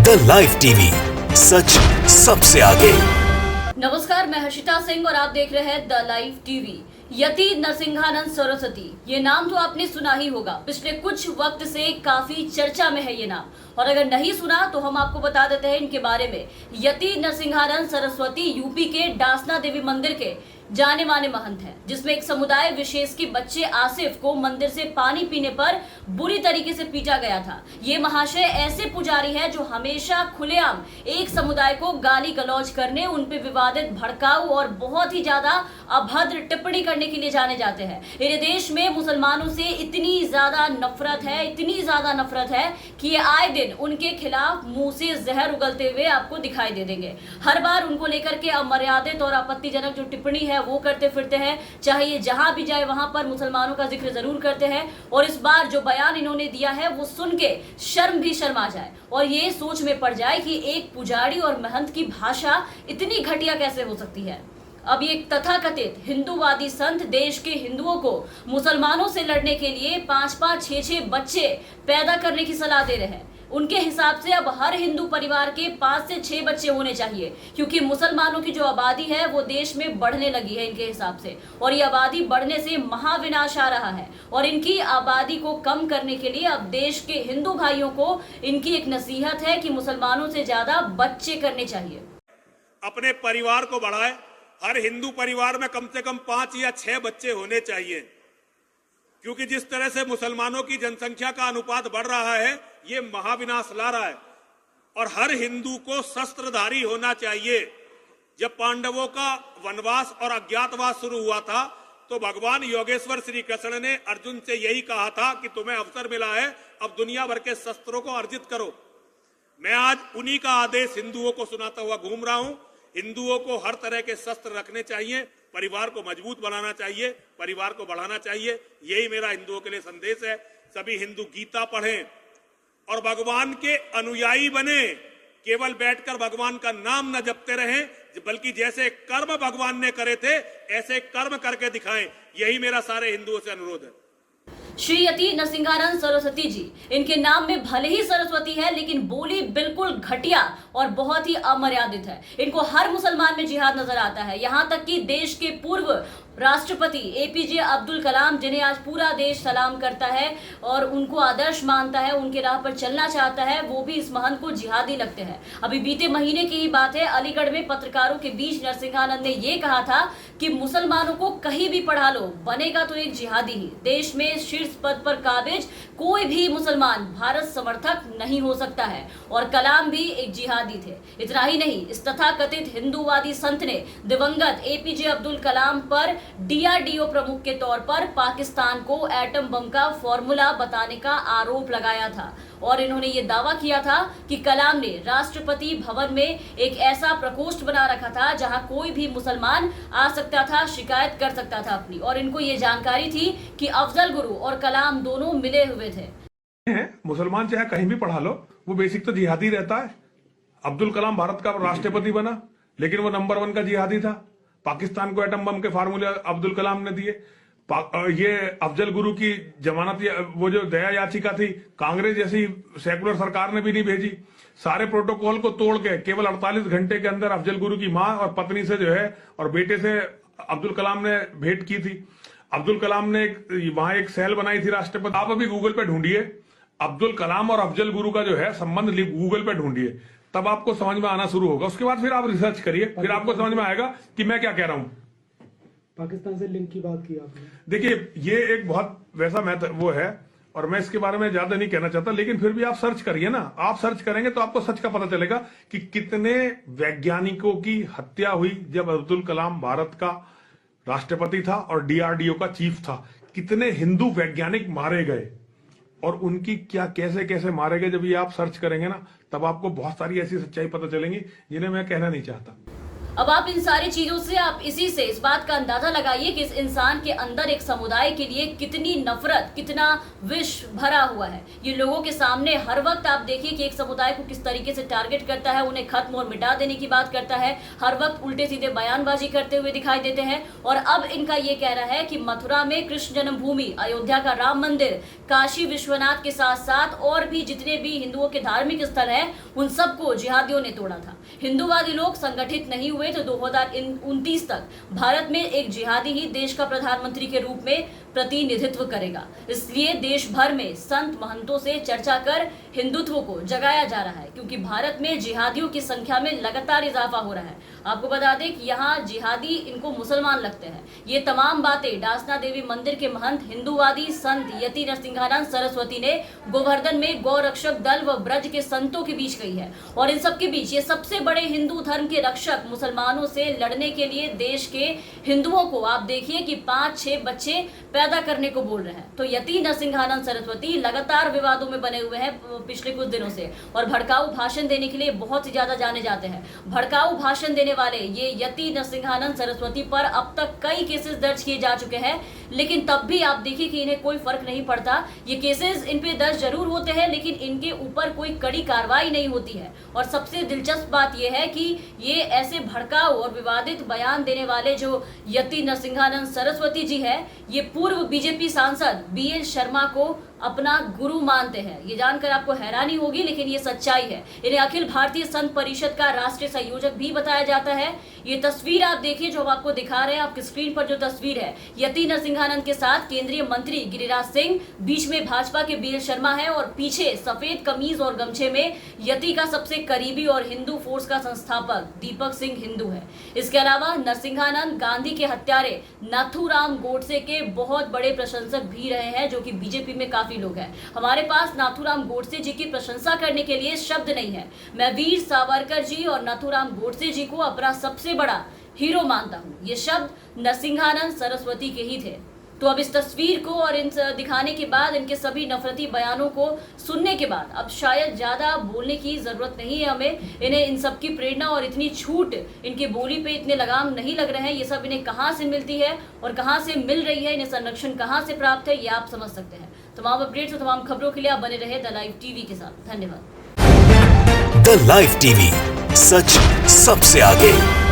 The live TV, सच सबसे आगे। नमस्कार, मैं हर्षिता सिंह और आप देख रहे हैं द लाइव टीवी। यति नरसिंहानंद सरस्वती, ये नाम तो आपने सुना ही होगा। पिछले कुछ वक्त से काफी चर्चा में है ये नाम, और अगर नहीं सुना तो हम आपको बता देते हैं इनके बारे में। यति नरसिंहानंद सरस्वती यूपी के डासना देवी मंदिर के जाने माने महंत हैं, जिसमें एक समुदाय विशेष के बच्चे आसिफ को मंदिर से पानी पीने पर बुरी तरीके से पीटा गया था। ये महाशय ऐसे पुजारी हैं जो हमेशा खुलेआम एक समुदाय को गाली गलौज करने, उन पे विवादित, भड़काऊ और बहुत ही ज्यादा अभद्र टिप्पणी करने के लिए जाने जाते हैं। मेरे देश में मुसलमानों से इतनी ज्यादा नफरत है कि ये आए दिन उनके खिलाफ मुंह से जहर उगलते हुए आपको दिखाई दे देंगे। हर बार उनको लेकर के अमर्यादित और आपत्तिजनक जो टिप्पणी है वो करते फिरते हैं, चाहे ये जहां भी जाए वहां पर मुसलमानों का जिक्र जरूर करते हैं। और इस बार जो बयान इन्होंने दिया है वो सुन के शर्मा जाए और ये सोच में पड़ जाए कि एक पुजारी और महंत की भाषा इतनी घटिया कैसे हो सकती है। अब ये तथाकथित हिंदूवादी संत देश के हिंदुओं को मुसलमानों से लड़ने के लिए 5-5, 6-6 बच्चे पैदा करने की सलाह दे रहे हैं। उनके हिसाब से अब हर हिंदू परिवार के 5 से 6 बच्चे होने चाहिए, क्योंकि मुसलमानों की जो आबादी है वो देश में बढ़ने लगी है इनके हिसाब से, और ये आबादी बढ़ने से महाविनाश आ रहा है। और इनकी आबादी को कम करने के लिए अब देश के हिंदू भाइयों को इनकी एक नसीहत है कि मुसलमानों से ज्यादा बच्चे करने चाहिए। अपने परिवार को बढ़ाए। हर हिंदू परिवार में कम से कम 5 या 6 बच्चे होने चाहिए, क्योंकि जिस तरह से मुसलमानों की जनसंख्या का अनुपात बढ़ रहा है ये महाविनाश ला रहा है। और हर हिंदू को शस्त्रधारी होना चाहिए। जब पांडवों का वनवास और अज्ञातवास शुरू हुआ था तो भगवान योगेश्वर श्री कृष्ण ने अर्जुन से यही कहा था कि तुम्हें अवसर मिला है, अब दुनिया भर के शस्त्रों को अर्जित करो। मैं आज उन्हीं का आदेश हिंदुओं को सुनाता हुआ घूम रहा हूं। हिंदुओं को हर तरह के शस्त्र रखने चाहिए, परिवार को मजबूत बनाना चाहिए, परिवार को बढ़ाना चाहिए। यही मेरा हिंदुओं के लिए संदेश है। सभी हिंदू गीता पढ़ें और भगवान के अनुयायी बने। केवल बैठकर भगवान का नाम न जपते रहें, बल्कि जैसे कर्म भगवान ने करे थे ऐसे कर्म करके दिखाएं। यही मेरा सारे हिंदुओं से अनुरोध है। श्री यति नरसिंहानंद सरस्वती जी, इनके नाम में भले ही सरस्वती है लेकिन बोली बिल्कुल घटिया और बहुत ही अमर्यादित है। इनको हर मुसलमान में जिहाद नजर आता है, यहाँ तक कि देश के पूर्व राष्ट्रपति एपीजे अब्दुल कलाम, जिन्हें आज पूरा देश सलाम करता है और उनको आदर्श मानता है, उनके राह पर चलना चाहता है, वो भी इस महंत को जिहादी लगते हैं। अभी बीते महीने की ही बात है, अलीगढ़ में पत्रकारों के बीच नरसिंहानंद ने ये कहा था कि मुसलमानों को कहीं भी पढ़ा लो, बनेगा तो एक जिहादी ही। देश में शीर्ष पद पर काबिज कोई भी मुसलमान भारत समर्थक नहीं हो सकता है, और कलाम भी एक जिहादी थे। इतना ही नहीं, इस तथाकथित हिंदूवादी संत ने दिवंगत एपीजे अब्दुल कलाम पर डीआरडीओ प्रमुख के तौर पर पाकिस्तान को एटम बम का फॉर्मूला बताने का आरोप लगाया था, और इन्होंने ये दावा किया था कि कलाम ने राष्ट्रपति भवन में एक ऐसा प्रकोष्ठ बना रखा था जहां कोई भी मुसलमान आ सकता था, शिकायत कर सकता था अपनी, और इनको ये जानकारी थी कि अफजल गुरु और कलाम दोनों मिले हुए थे। मुसलमान चाहे कहीं भी पढ़ा लो, वो बेसिक तो जिहादी रहता है। अब्दुल कलाम भारत का राष्ट्रपति बना, लेकिन वो नंबर 1 का जिहादी था। पाकिस्तान को एटम बम के फार्मूले अब्दुल कलाम ने दिए। ये अफजल गुरु की जमानत, वो जो दया याचिका थी, कांग्रेस जैसी सेकुलर सरकार ने भी नहीं भेजी। सारे प्रोटोकॉल को तोड़ के केवल 48 घंटे के अंदर अफजल गुरु की मां और पत्नी से जो है और बेटे से अब्दुल कलाम ने भेंट की थी। अब्दुल कलाम ने वहां एक सेल बनाई थी राष्ट्रपति। आप अभी गूगल पे ढूंढिए अब्दुल कलाम और अफजल गुरु का जो है संबंध, गूगल पे ढूंढिए, तब आपको समझ में आना शुरू होगा। उसके बाद फिर आप रिसर्च करिए, फिर आपको समझ में आएगा कि मैं क्या कह रहा हूं। पाकिस्तान से लिंक की बात की आपने। देखिए, ये एक बहुत वैसा वो है, और मैं इसके बारे में ज्यादा नहीं कहना चाहता, लेकिन फिर भी आप सर्च करिए ना। आप सर्च करेंगे तो आपको सच का पता चलेगा कि कितने वैज्ञानिकों की हत्या हुई जब अब्दुल कलाम भारत का राष्ट्रपति था और डीआरडीओ का चीफ था। कितने हिंदू वैज्ञानिक मारे गए और उनकी क्या कैसे कैसे मारे गए, जब ये आप सर्च करेंगे ना तब आपको बहुत सारी ऐसी सच्चाई पता चलेंगी जिन्हें मैं कहना नहीं चाहता। अब आप इन सारी चीजों से, आप इसी से इस बात का अंदाजा लगाइए कि इस इंसान के अंदर एक समुदाय के लिए कितनी नफरत, कितना विष भरा हुआ है। ये लोगों के सामने हर वक्त आप देखिए कि एक समुदाय को किस तरीके से टारगेट करता है, उन्हें खत्म और मिटा देने की बात करता है, हर वक्त उल्टे सीधे बयानबाजी करते हुए दिखाई देते हैं। और अब इनका ये कहना है कि मथुरा में कृष्ण जन्मभूमि, अयोध्या का राम मंदिर, काशी विश्वनाथ के साथ साथ और भी जितने भी हिंदुओं के धार्मिक स्थल हैं, उन सबको जिहादियों ने तोड़ा था। हिंदूवादी लोग संगठित नहीं हुए तो 2029 तक भारत में एक जिहादी ही देश का प्रधानमंत्री के रूप में प्रतिनिधित्व करेगा। इसलिए देश भर में संत महंतों से चर्चा कर हिंदुत्व को जगाया जा रहा है, क्योंकि भारत में जिहादियों की संख्या में लगातार इजाफा हो रहा है। आपको बता दें कि यहाँ जिहादी इनको मुसलमान लगते हैं। ये तमाम बातें डासना देवी मंदिर के महंत हिंदूवादी संत यति नरसिंहानंद सरस्वती ने गोवर्धन में गौरक्षक दल व ब्रज के संतों के बीच कही है। और इन सबके बीच ये सबसे बड़े हिंदू धर्म के रक्षक मुसलमानों से लड़ने के लिए देश के हिंदुओं को आप देखिए कि 5-6 बच्चे पैदा करने को बोल रहे हैं। तो यति नरसिंहानंद सरस्वती लगातार विवादों में बने हुए हैं पिछले कुछ दिनों से, और भड़काऊ भाषण देने के लिए बहुत ही ज्यादा जाने जाते हैं। भड़काऊ भाषण देने वाले ये यति नरसिंहानंद सरस्वती पर अब तक कई केसेस दर्ज किए जा चुके हैं, लेकिन तब भी आप देखिए कि इन्हें कोई फर्क नहीं पड़ता। ये केसेस इन पे दर्ज जरूर होते हैं, लेकिन इनके ऊपर कोई कड़ी कार्रवाई नहीं होती है। और सबसे दिलचस्प बात यह है कि ये ऐसे भड़काऊ और विवादित बयान देने वाले जो यति नरसिंहानंद सरस्वती जी है, ये पूर्व बीजेपी सांसद BL शर्मा को अपना गुरु मानते हैं। ये जानकर आपको हैरानी होगी, लेकिन ये सच्चाई है। इन्हें अखिल भारतीय संत परिषद का राष्ट्रीय संयोजक भी बताया जाता है। ये तस्वीर आप देखिए जो हम आपको दिखा रहे हैं, आपकी स्क्रीन पर जो तस्वीर है, यति नरसिंहानंद के साथ केंद्रीय मंत्री गिरिराज सिंह, बीच में भाजपा के BL शर्मा है और पीछे सफेद कमीज और गमछे में यति का सबसे करीबी और हिंदू फोर्स का संस्थापक दीपक सिंह हिंदू है। इसके अलावा नरसिंहानंद गांधी के हत्यारे नाथूराम गोडसे के बहुत बड़े प्रशंसक भी रहे हैं, जो कि बीजेपी में काफी लोग हैं। हमारे पास नाथूराम गोडसे जी की प्रशंसा करने के लिए शब्द नहीं है। मैं वीर सावरकर जी और नाथूराम गोडसे जी को अपना सबसे बड़ा हीरो मानता हूँ। ये शब्द नरसिंहानंद सरस्वती के ही थे। तो अब इस तस्वीर को और इन दिखाने के बाद, इनके सभी नफरती बयानों को सुनने के बाद अब शायद ज्यादा बोलने की जरूरत नहीं है हमें। इन्हें इन सब की प्रेरणा और इतनी छूट इनकी बोली पे इतने लगाम नहीं लग रहे हैं। ये सब इन्हें कहाँ से मिलती है और कहाँ से मिल रही है, इन्हें संरक्षण कहाँ से प्राप्त है, ये आप समझ सकते हैं। तमाम अपडेट्स और तमाम खबरों के लिए आप बने रहे द लाइव टीवी के साथ। धन्यवाद। द लाइव टीवी, सच सबसे आगे।